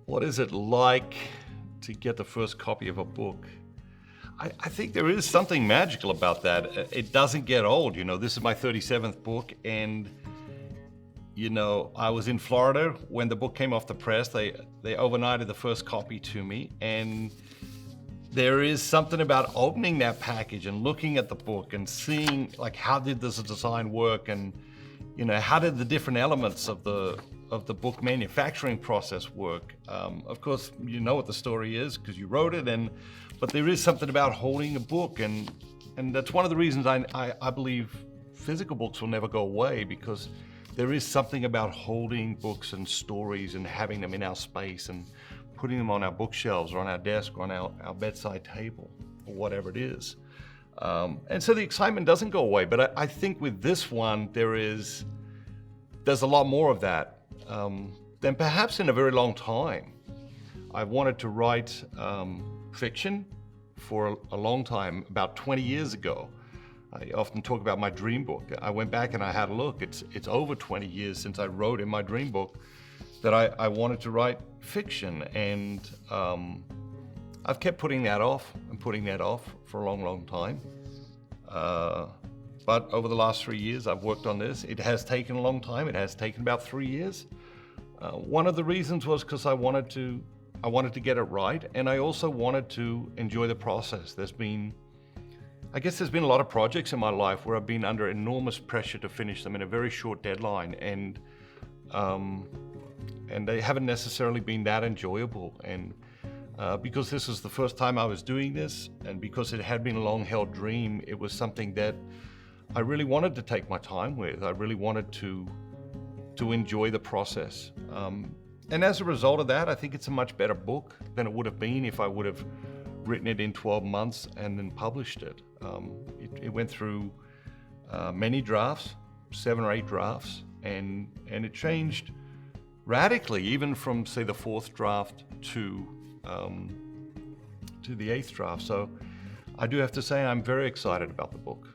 What is it like to get the first copy of a book? I think there is something magical about that. It doesn't get old. This is my 37th book, and I was in Florida when the book came off the press. They overnighted the first copy to me, and there is something about opening that package and looking at the book and seeing, like, how did this design work, and how did the different elements of the book manufacturing process work. Of course, you know what the story is because you wrote it, but there is something about holding a book, and that's one of the reasons I believe physical books will never go away, because there is something about holding books and stories and having them in our space and putting them on our bookshelves or on our desk or on our bedside table or whatever it is. And so the excitement doesn't go away, but I think with this one, there's a lot more of that than perhaps in a very long time. I wanted to write fiction for a long time, about 20 years ago. I often talk about my dream book. I went back and I had a look. It's over 20 years since I wrote in my dream book that I wanted to write fiction, and I've kept putting that off for a long, long time. But over the last 3 years, I've worked on this. It has taken a long time. It has taken about 3 years. One of the reasons was because I wanted to get it right, and I also wanted to enjoy the process. There's been a lot of projects in my life where I've been under enormous pressure to finish them in a very short deadline, and they haven't necessarily been that enjoyable. And because this is the first time I was doing this, and because it had been a long-held dream, it was something that I really wanted to take my time with. I really wanted to enjoy the process. And as a result of that, I think it's a much better book than it would have been if I would have written it in 12 months and then published it. It went through many drafts, 7 or 8 drafts, and it changed radically, even from, say, the 4th draft to the 8th draft. So I do have to say I'm very excited about the book.